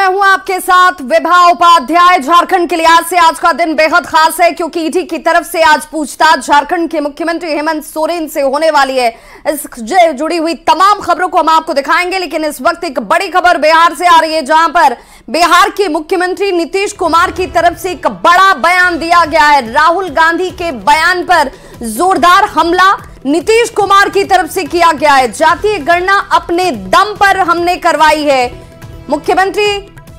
हूं आपके साथ विभा उपाध्याय। झारखंड के लिहाज से आज का दिन बेहद खास है क्योंकि ईडी की तरफ से आज पूछताछ झारखंड के मुख्यमंत्री हेमंत सोरेन से होने वाली है। इससे जुड़ी हुई तमाम खबरों को हम आपको दिखाएंगे, लेकिन इस वक्त एक बड़ी खबर बिहार से आ रही है, जहां पर बिहार के मुख्यमंत्री नीतीश कुमार की तरफ से एक बड़ा बयान दिया गया है। राहुल गांधी के बयान पर जोरदार हमला नीतीश कुमार की तरफ से किया गया है। जातीय गणना अपने दम पर हमने करवाई है, मुख्यमंत्री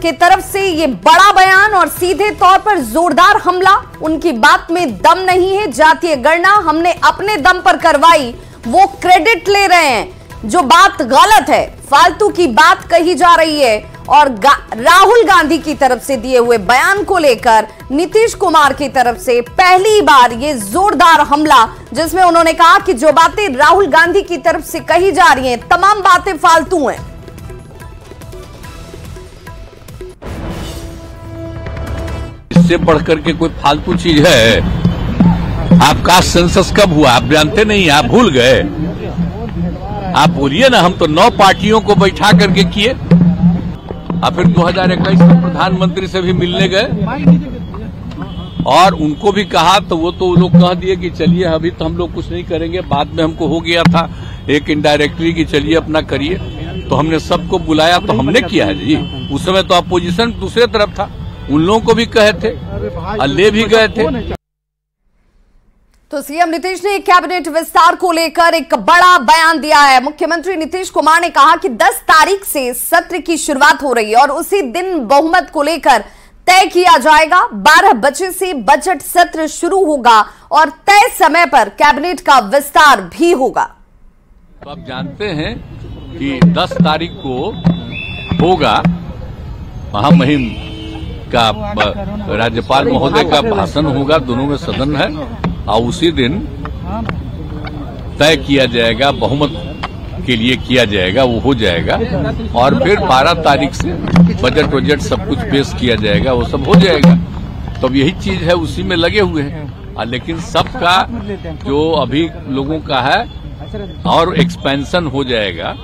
की तरफ से ये बड़ा बयान और सीधे तौर पर जोरदार हमला। उनकी बात में दम नहीं है, जातीय गणना हमने अपने दम पर करवाई, वो क्रेडिट ले रहे हैं। जो बात गलत है, फालतू की बात कही जा रही है। और राहुल गांधी की तरफ से दिए हुए बयान को लेकर नीतीश कुमार की तरफ से पहली बार ये जोरदार हमला, जिसमें उन्होंने कहा कि जो बातें राहुल गांधी की तरफ से कही जा रही हैं, तमाम बातें फालतू हैं। इससे बढ़कर के कोई फालतू चीज है? आपका सेंसस कब हुआ आप जानते नहीं, आप भूल गए? आप बोलिए ना, हम तो 9 पार्टियों को बैठा करके किए, और फिर 2021 में प्रधानमंत्री से भी मिलने गए और उनको भी कहा, तो वो लोग कह दिए कि चलिए अभी तो हम लोग कुछ नहीं करेंगे, बाद में हमको हो गया था एक इनडायरेक्टली कि चलिए अपना करिए, तो हमने सबको बुलाया, तो हमने किया है जी। उस समय तो अपोजिशन दूसरे तरफ था, उन लोगों को भी कहे थे और ले भी गए थे। तो सीएम नीतीश ने कैबिनेट विस्तार को लेकर एक बड़ा बयान दिया है। मुख्यमंत्री नीतीश कुमार ने कहा कि 10 तारीख से सत्र की शुरुआत हो रही है और उसी दिन बहुमत को लेकर तय किया जाएगा। 12 बजे से बजट सत्र शुरू होगा और तय समय पर कैबिनेट का विस्तार भी होगा। तो आप जानते हैं कि 10 तारीख को होगा महामहिम का राज्यपाल महोदय का भाषण होगा, दोनों में सदन है, और उसी दिन तय किया जाएगा, बहुमत के लिए किया जाएगा, वो हो जाएगा। और फिर 12 तारीख से बजट सब कुछ पेश किया जाएगा, वो सब हो जाएगा। तो अब यही चीज है, उसी में लगे हुए हैं। लेकिन सबका जो अभी लोगों का है और एक्सपेंशन हो जाएगा।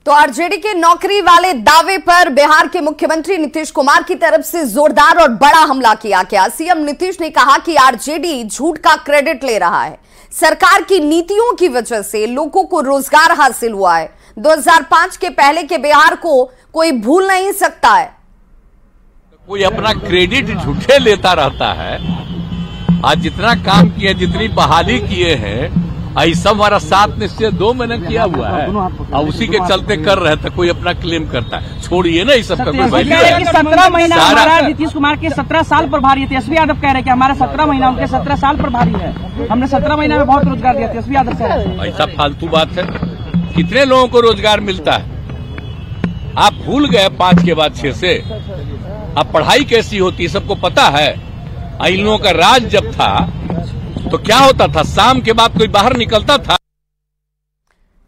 तो आरजेडी के नौकरी वाले दावे पर बिहार के मुख्यमंत्री नीतीश कुमार की तरफ से जोरदार और बड़ा हमला किया गया। सीएम नीतीश ने कहा कि आरजेडी झूठ का क्रेडिट ले रहा है। सरकार की नीतियों की वजह से लोगों को रोजगार हासिल हुआ है। 2005 के पहले के बिहार को कोई भूल नहीं सकता है। कोई अपना क्रेडिट झूठे लेता रहता है। आज जितना काम किया, जितनी बहाली किए हैं, ऐसा हमारा 7 निश्चय 2 महीने किया हुआ है और उसी के चलते कर रहे थे। कोई अपना क्लेम करता है, छोड़िए ना, इस सब का कोई वैल्यू है? 17 महीना हमारा नीतीश कुमार के 17 साल प्रभारी है। तेजस्वी यादव कह रहे हैं कि हमारा 17 महीना, उनके 17 साल प्रभारी है। हमने 17 महीना में बहुत रोजगार दिया। तेजस्वी यादव कह रहे हैं ऐसा फालतू बात है। कितने लोगों को रोजगार मिलता है? आप भूल गए 5 के बाद 6 से। अब पढ़ाई कैसी होती है सबको पता है। इन लोगों का राज जब था तो क्या होता था, शाम के बाद कोई बाहर निकलता था।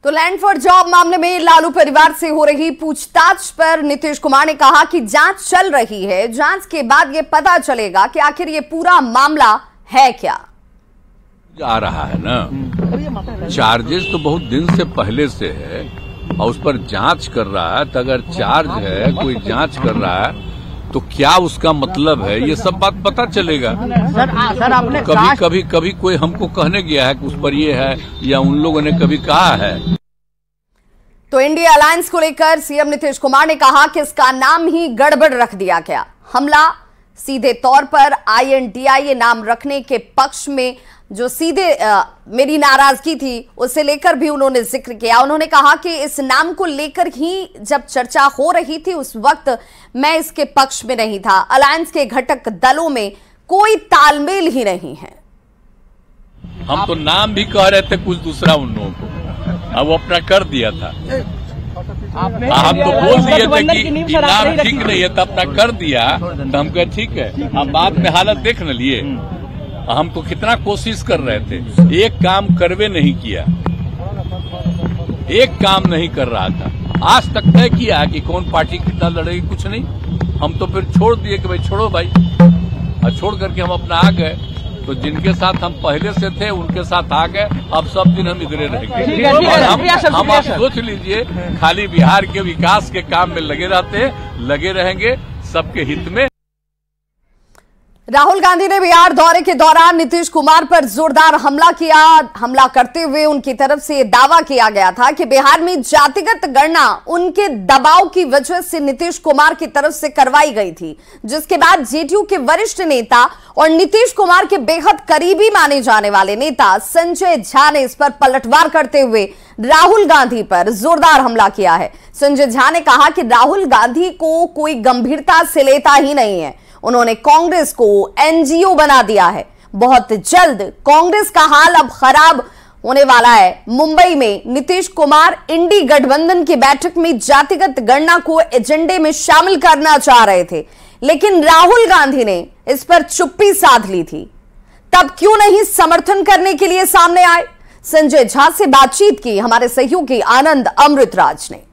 तो लैंड फॉर जॉब मामले में लालू परिवार से हो रही पूछताछ पर नीतीश कुमार ने कहा कि जांच चल रही है, जांच के बाद ये पता चलेगा कि आखिर ये पूरा मामला है क्या। आ रहा है ना, चार्जेस तो बहुत दिन से पहले से है और उस पर जांच कर रहा है। तो अगर चार्ज है, कोई जांच कर रहा है, तो क्या उसका मतलब है, ये सब बात पता चलेगा। सर आपने कभी कोई हमको कहने गया है कि उस पर ये है, या उन लोगों ने कभी कहा है। तो इंडिया अलायंस को लेकर सीएम नीतीश कुमार ने कहा कि इसका नाम ही गड़बड़ रख दिया गया। हमला सीधे तौर पर INDIA नाम रखने के पक्ष में जो सीधे मेरी नाराजगी थी, उसे लेकर भी उन्होंने जिक्र किया। उन्होंने कहा कि इस नाम को लेकर ही जब चर्चा हो रही थी, उस वक्त मैं इसके पक्ष में नहीं था। अलायंस के घटक दलों में कोई तालमेल ही नहीं है। हम तो नाम भी कह रहे थे कुछ दूसरा उन लोगों को, अब वो अपना कर दिया था। हम तो बोल दिए थे कि नाम ठीक नहीं है, तो अपना कर दिया, तो हम कहे ठीक है। अब बाद में हालत देख न लिए। हम तो कितना कोशिश कर रहे थे, एक काम करवे नहीं किया, एक काम नहीं कर रहा था। आज तक तय किया कि कौन पार्टी कितना लड़ेगी, कुछ नहीं। हम तो फिर छोड़ दिए कि भाई छोड़ो भाई, और छोड़ करके हम अपना आ गए। तो जिनके साथ हम पहले से थे उनके साथ आ गए, अब सब दिन हम इधरे रहेंगे। और हम आप सोच लीजिए, खाली बिहार के विकास के काम में लगे रहते हैं, लगे रहेंगे सबके हित में। राहुल गांधी ने बिहार दौरे के दौरान नीतीश कुमार पर जोरदार हमला किया। हमला करते हुए उनकी तरफ से यह दावा किया गया था कि बिहार में जातिगत गणना उनके दबाव की वजह से नीतीश कुमार की तरफ से करवाई गई थी, जिसके बाद जेडीयू के वरिष्ठ नेता और नीतीश कुमार के बेहद करीबी माने जाने वाले नेता संजय झा ने इस पर पलटवार करते हुए राहुल गांधी पर जोरदार हमला किया है। संजय झा ने कहा कि राहुल गांधी को कोई गंभीरता से लेता ही नहीं है, उन्होंने कांग्रेस को एनजीओ बना दिया है। बहुत जल्द कांग्रेस का हाल अब खराब होने वाला है। मुंबई में नीतीश कुमार इंडी गठबंधन की बैठक में जातिगत गणना को एजेंडे में शामिल करना चाह रहे थे, लेकिन राहुल गांधी ने इस पर चुप्पी साध ली थी। तब क्यों नहीं समर्थन करने के लिए सामने आए? संजय झा से बातचीत की हमारे सहयोगी आनंद अमृतराज ने।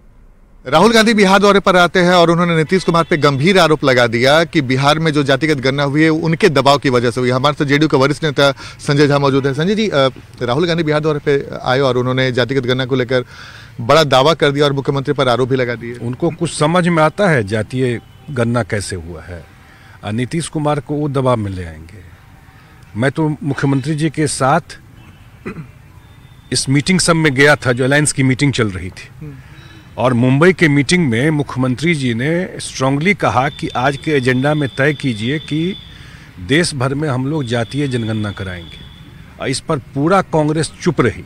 राहुल गांधी बिहार दौरे पर आते हैं और उन्होंने नीतीश कुमार पे गंभीर आरोप लगा दिया कि बिहार में जो जातिगत गणना हुई है उनके दबाव की वजह से हुई। हमारे साथ जेडीयू के वरिष्ठ नेता संजय झा मौजूद है। संजय जी, राहुल गांधी बिहार दौरे पे आए और उन्होंने जातिगत गणना को लेकर बड़ा दावा कर दिया और मुख्यमंत्री पर आरोप भी लगा दिए। उनको कुछ समझ में आता है जातीय गणना कैसे हुआ है? नीतीश कुमार को वो दबाव में ले आएंगे। मैं तो मुख्यमंत्री जी के साथ इस मीटिंग सब में गया था, जो अलायंस की मीटिंग चल रही थी, और मुंबई के मीटिंग में मुख्यमंत्री जी ने स्ट्रांगली कहा कि आज के एजेंडा में तय कीजिए कि देश भर में हम लोग जातीय जनगणना कराएंगे। और इस पर पूरा कांग्रेस चुप रही,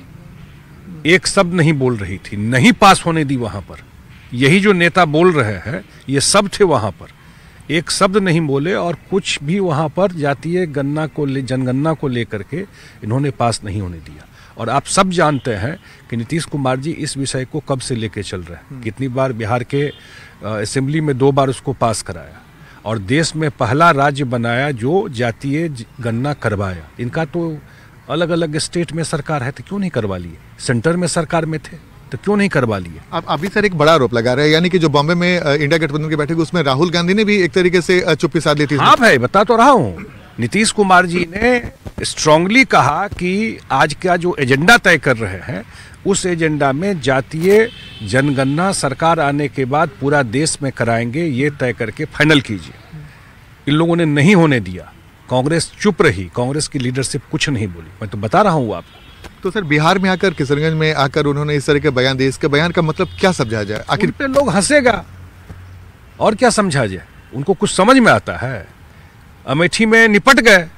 एक शब्द नहीं बोल रही थी, नहीं पास होने दी। वहां पर यही जो नेता बोल रहे हैं ये सब थे वहां पर, एक शब्द नहीं बोले और कुछ भी वहां पर जातीय गणना को जनगणना को लेकर के इन्होंने पास नहीं होने दिया। और आप सब जानते हैं कि नीतीश कुमार जी इस विषय को कब से लेके चल रहे हैं। कितनी बार बिहार के असेंबली में 2 बार उसको पास कराया और देश में पहला राज्य बनाया जो जातीय गणना करवाया। इनका तो अलग अलग स्टेट में सरकार है, तो क्यों नहीं करवा लिए? सेंटर में सरकार में थे तो क्यों नहीं करवा लिए? आप अभी सर एक बड़ा आरोप लगा रहे हैं, यानी कि जो बॉम्बे में इंडिया गठबंधन की बैठक उसमें राहुल गांधी ने भी एक तरीके से चुप्पी साध ली थी। हाँ भाई, बता तो रहा हूँ। नीतीश कुमार जी ने स्ट्रांगली कहा कि आज का जो एजेंडा तय कर रहे हैं उस एजेंडा में जातीय जनगणना सरकार आने के बाद पूरा देश में कराएंगे, ये तय करके फाइनल कीजिए। इन लोगों ने नहीं होने दिया, कांग्रेस चुप रही, कांग्रेस की लीडरशिप कुछ नहीं बोली। मैं तो बता रहा हूँ आपको। तो सर बिहार में आकर, किशनगंज में आकर उन्होंने इस तरह के बयान दिए, इसके बयान का मतलब क्या समझा जाए? आखिर पे लोग हंसेगा और क्या समझा जाए? उनको कुछ समझ में आता है? अमेठी में निपट गए।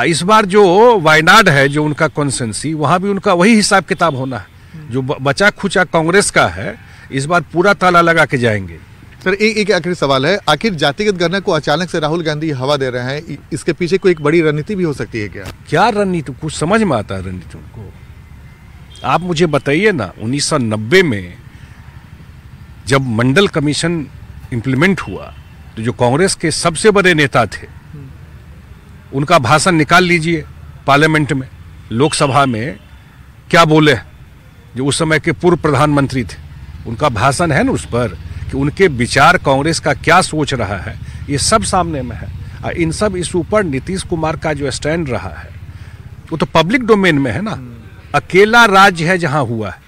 इस बार जो वायनाड है, जो उनका कॉन्स्टिट्यूएंसी, वहां भी उनका वही हिसाब किताब होना है। जो बचा खुचा कांग्रेस का है, इस बार पूरा ताला लगा के जाएंगे। सर एक आखिरी सवाल है, आखिर जातिगत गणना को अचानक से राहुल गांधी हवा दे रहे हैं, इसके पीछे कोई एक बड़ी रणनीति भी हो सकती है क्या? क्या रणनीति? कुछ समझ में आता है रणनीति उनको? आप मुझे बताइए ना, 1990 में जब मंडल कमीशन इंप्लीमेंट हुआ तो जो कांग्रेस के सबसे बड़े नेता थे उनका भाषण निकाल लीजिए पार्लियामेंट में, लोकसभा में क्या बोले। जो उस समय के पूर्व प्रधानमंत्री थे, उनका भाषण है ना उस पर, कि उनके विचार कांग्रेस का क्या सोच रहा है, ये सब सामने में है। और इन सब इशू पर नीतीश कुमार का जो स्टैंड रहा है वो तो पब्लिक डोमेन में है ना। अकेला राज्य है जहां हुआ है।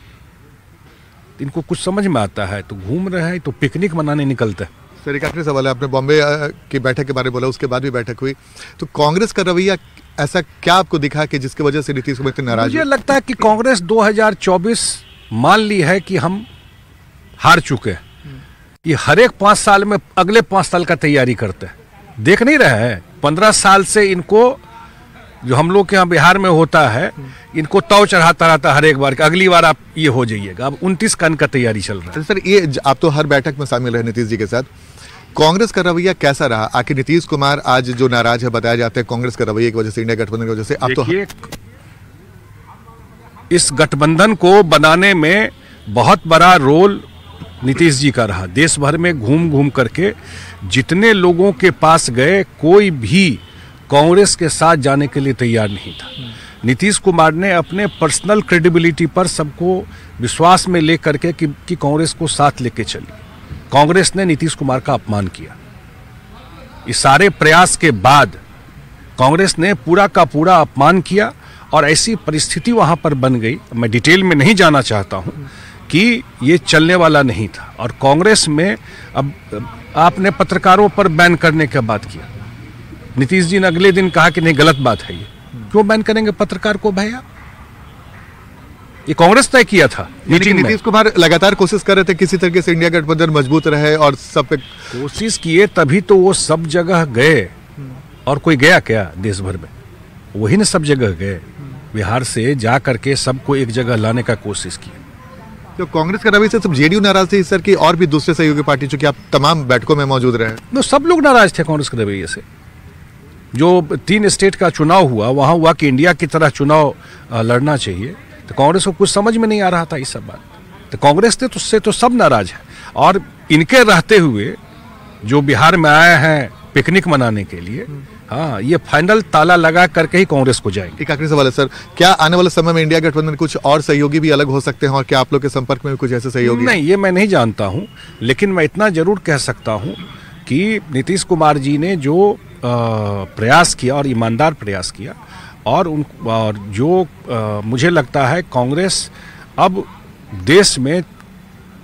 इनको कुछ समझ में आता है तो घूम रहे हैं, तो पिकनिक मनाने निकलते हैं। सर एक आखिरी सवाल है, आपने बॉम्बे की बैठक के बारे में बोला, उसके बाद भी बैठक हुई, तो कांग्रेस का रवैया ऐसा क्या आपको दिखा कि जिसकी वजह से नीतीश कुमार इतने नाराज? मुझे लगता है कि कांग्रेस 2024 मान ली है कि हम हार चुके हैं। ये हर एक 5 साल में अगले 5 साल का तैयारी करते हैं। देख नहीं रहे हैं? 15 साल से इनको, जो हम लोग के यहाँ बिहार में होता है, इनको तव चढ़ाता रहता हर एक बार, अगली बार आप ये हो जाइएगा। अब 29 का इनका तैयारी चल रहा है। सर ये आप तो हर बैठक में शामिल रहे नीतीश जी के साथ, कांग्रेस का रवैया कैसा रहा? आखिर नीतीश कुमार आज जो नाराज है, बताया जाता है कांग्रेस का रवैये की वजह से, इंडिया गठबंधन की वजह से। आप तो इस गठबंधन को बनाने में बहुत बड़ा रोल नीतीश जी का रहा। देश भर में घूम घूम करके जितने लोगों के पास गए, कोई भी कांग्रेस के साथ जाने के लिए तैयार नहीं था। नीतीश कुमार ने अपने पर्सनल क्रेडिबिलिटी पर सबको विश्वास में लेकर के कि कांग्रेस को साथ लेके चली। कांग्रेस ने नीतीश कुमार का अपमान किया। इस सारे प्रयास के बाद कांग्रेस ने पूरा का पूरा अपमान किया और ऐसी परिस्थिति वहां पर बन गई, मैं डिटेल में नहीं जाना चाहता हूं, कि ये चलने वाला नहीं था। और कांग्रेस में अब आपने पत्रकारों पर बैन करने की बात किया, नीतीश जी ने अगले दिन कहा कि नहीं गलत बात है, ये क्यों बैन करेंगे पत्रकार को भैया? ये कांग्रेस तय किया था मीटिंग में। नीतीश कुमार लगातार कोशिश कर रहे थे किसी तरीके से इंडिया गठबंधन मजबूत रहे और सब पे कोशिश किए, तभी तो वो सब जगह गए। और कोई गया क्या देश भर में? वही ने सब जगह गए, बिहार से जा करके सबको एक जगह लाने का कोशिश की। तो कांग्रेस का रवैये से सब जेडीयू नाराज थी सर की, और भी दूसरे सहयोगी पार्टी, चूंकि आप तमाम बैठकों में मौजूद रहे? तो सब लोग नाराज थे कांग्रेस के रवैये से। जो 3 स्टेट का चुनाव हुआ, वहां हुआ कि इंडिया की तरह चुनाव लड़ना चाहिए, तो कांग्रेस को कुछ समझ में नहीं आ रहा था ये सब बात। तो कांग्रेस ने तो उससे तो सब नाराज है। और इनके रहते हुए जो बिहार में आए हैं पिकनिक मनाने के लिए, हाँ, ये फाइनल ताला लगा करके ही कांग्रेस को जाएंगे। एक आखिरी सवाल है सर, क्या आने वाले समय में इंडिया गठबंधन कुछ और सहयोगी भी अलग हो सकते हैं, और क्या आप लोग के संपर्क में भी कुछ ऐसे सहयोगी? नहीं, ये मैं नहीं जानता हूं, लेकिन मैं इतना जरूर कह सकता हूं कि नीतीश कुमार जी ने जो प्रयास किया और ईमानदार प्रयास किया, और जो मुझे लगता है कांग्रेस अब देश में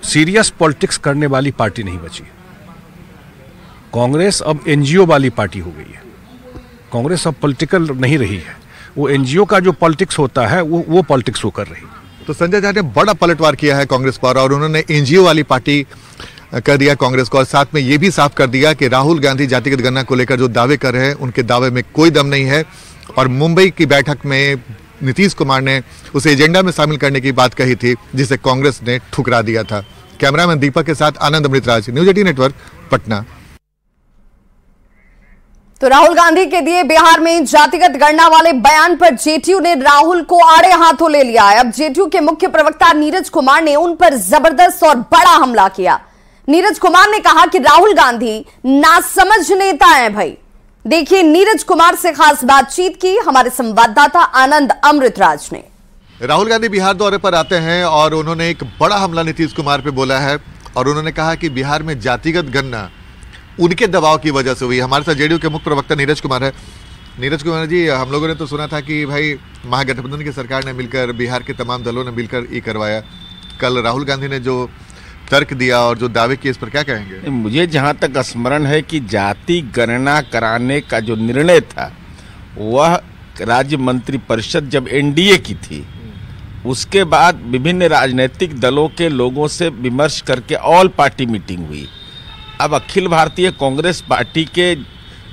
सीरियस पॉलिटिक्स करने वाली पार्टी नहीं बची। कांग्रेस अब एनजीओ वाली पार्टी हो गई है। कांग्रेस अब पॉलिटिकल नहीं रही है, वो एनजीओ का जो पॉलिटिक्स होता है वो पॉलिटिक्स वो कर रही है। तो संजय झा ने बड़ा पलटवार किया है कांग्रेस पर, और उन्होंने एनजीओ वाली पार्टी कर दिया कांग्रेस को, और साथ में ये भी साफ कर दिया कि राहुल गांधी जातिगत गणना को लेकर जो दावे कर रहे हैं उनके दावे में कोई दम नहीं है। और मुंबई की बैठक में नीतीश कुमार ने उसे एजेंडा में शामिल करने की बात कही थी, जिसे कांग्रेस ने ठुकरा दिया था। कैमरामैन दीपक के साथ आनंद अमृतराज, न्यूज 18 नेटवर्क, पटना। तो राहुल गांधी के दिए बिहार में जातिगत गणना वाले बयान पर जेडीयू ने राहुल को आड़े हाथों ले लिया है। अब जेडीयू के मुख्य प्रवक्ता नीरज कुमार ने उन पर जबरदस्त और बड़ा हमला किया। नीरज कुमार ने कहा कि राहुल गांधी नासमझ नेता हैं। भाई देखिए, नीरज कुमार से खास बातचीत की हमारे संवाददाता आनंद अमृतराज ने। राहुल गांधी बिहार दौरे पर आते हैं और उन्होंने एक बड़ा हमला नीतीश कुमार पे बोला है, और उन्होंने कहा कि बिहार में जातिगत गणना उनके दबाव की वजह से हुई। हमारे साथ जेडीयू के मुख्य प्रवक्ता नीरज कुमार है। नीरज कुमार जी, हम लोगों ने तो सुना था कि भाई महागठबंधन की सरकार ने मिलकर, बिहार के तमाम दलों ने मिलकर ये करवाया। कल राहुल गांधी ने जो तर्क दिया और जो दावे किए, इस पर क्या कहेंगे? मुझे जहां तक स्मरण है कि जाति गणना कराने का जो निर्णय था वह राज्य मंत्रिपरिषद जब एनडीए की थी, उसके बाद विभिन्न राजनीतिक दलों के लोगों से विमर्श करके ऑल पार्टी मीटिंग हुई। अब अखिल भारतीय कांग्रेस पार्टी के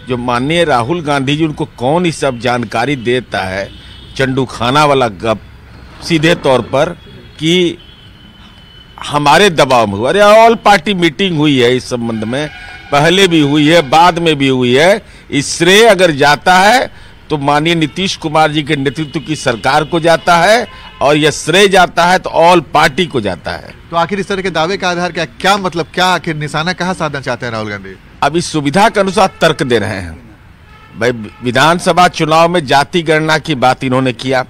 जो माननीय राहुल गांधी जी, उनको कौन ये सब जानकारी देता है, चंडू खाना वाला गप सीधे तौर पर कि हमारे दबाव में हुआ। अरे ऑल पार्टी मीटिंग हुई है इस संबंध में, पहले भी हुई है, बाद में भी हुई है। इस श्रेय अगर जाता है तो माननीय नीतीश कुमार जी के नेतृत्व की सरकार को जाता है, और यह श्रेय जाता है तो ऑल पार्टी को जाता है। तो आखिर इस तरह के दावे का आधार क्या मतलब, क्या आखिर निशाना कहां साधना चाहते हैं राहुल गांधी? अब इस सुविधा के अनुसार तर्क दे रहे हैं। भाई विधानसभा चुनाव में जाति गणना की बात इन्होंने किया,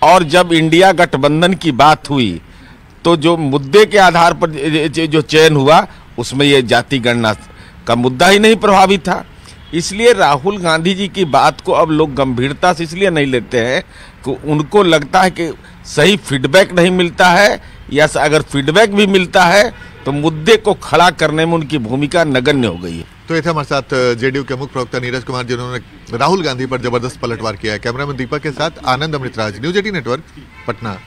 और जब इंडिया गठबंधन की बात हुई तो जो मुद्दे के आधार पर जो चयन हुआ उसमें ये जाति गणना का मुद्दा ही नहीं प्रभावी था। इसलिए राहुल गांधी जी की बात को अब लोग गंभीरता से इसलिए नहीं लेते हैं कि उनको लगता है कि सही फीडबैक नहीं मिलता है, या अगर फीडबैक भी मिलता है तो मुद्दे को खड़ा करने में उनकी भूमिका नगण्य हो गई है। तो ये था हमारे साथ जेडीयू के मुख्य प्रवक्ता नीरज कुमार, जिन्होंने राहुल गांधी पर जबरदस्त पलटवार किया है। कैमरामैन दीपक के साथ आनंद अमृतराज, न्यूज 18 नेटवर्क, पटना।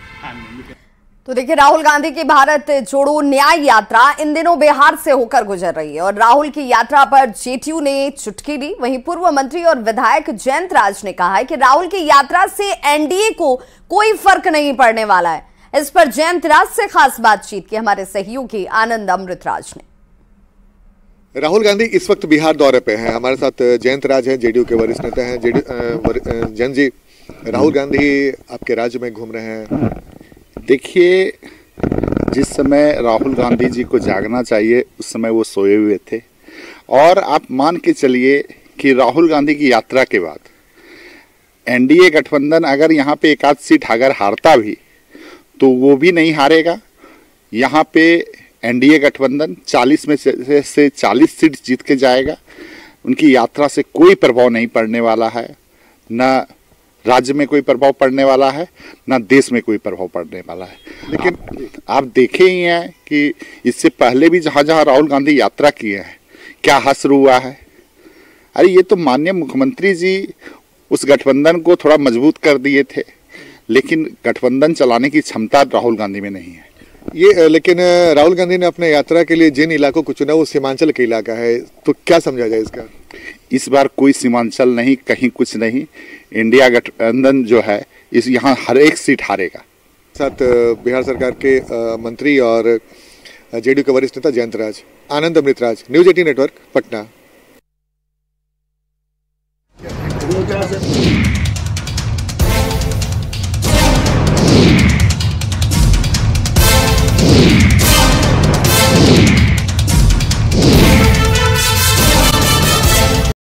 तो देखिए, राहुल गांधी की भारत जोड़ो न्याय यात्रा इन दिनों बिहार से होकर गुजर रही है, और राहुल की यात्रा पर जेडीयू ने चुटकी दी। वहीं पूर्व मंत्री और विधायक जयंत राज ने कहा है कि राहुल की यात्रा से एनडीए को कोई फर्क नहीं पड़ने वाला है। इस पर जयंत राज से खास बातचीत की हमारे सहयोगी आनंद अमृतराज ने। राहुल गांधी इस वक्त बिहार दौरे पे हैं। हमारे साथ जयंत राज हैं, जेडीयू के वरिष्ठ नेता हैं। जयंत जी, राहुल गांधी आपके राज्य में घूम रहे हैं। देखिए, जिस समय राहुल गांधी जी को जागना चाहिए उस समय वो सोए हुए थे, और आप मान के चलिए कि राहुल गांधी की यात्रा के बाद एनडीए गठबंधन अगर यहाँ पे एक आध सीट अगर हारता भी तो वो भी नहीं हारेगा। यहाँ पे एनडीए गठबंधन 40 में से 40 सीट जीत के जाएगा। उनकी यात्रा से कोई प्रभाव नहीं पड़ने वाला है, न राज्य में कोई प्रभाव पड़ने वाला है, ना देश में कोई प्रभाव पड़ने वाला है। लेकिन आप देखे ही हैं कि इससे पहले भी जहां जहां राहुल गांधी यात्रा किए हैं क्या हश्र हुआ है। अरे ये तो माननीय मुख्यमंत्री जी उस गठबंधन को थोड़ा मजबूत कर दिए थे, लेकिन गठबंधन चलाने की क्षमता राहुल गांधी में नहीं है। ये लेकिन राहुल गांधी ने अपने यात्रा के लिए जिन इलाकों को चुना वो सीमांचल का इलाका है, तो क्या समझा जाए इसका? इस बार कोई सीमांचल नहीं, कहीं कुछ नहीं। इंडिया गठबंधन जो है इस यहाँ हर एक सीट हारेगा। साथ बिहार सरकार के मंत्री और जेडीयू के वरिष्ठ नेता जयंत राज, आनंद अमृतराज, न्यूज़ 18 नेटवर्क, पटना।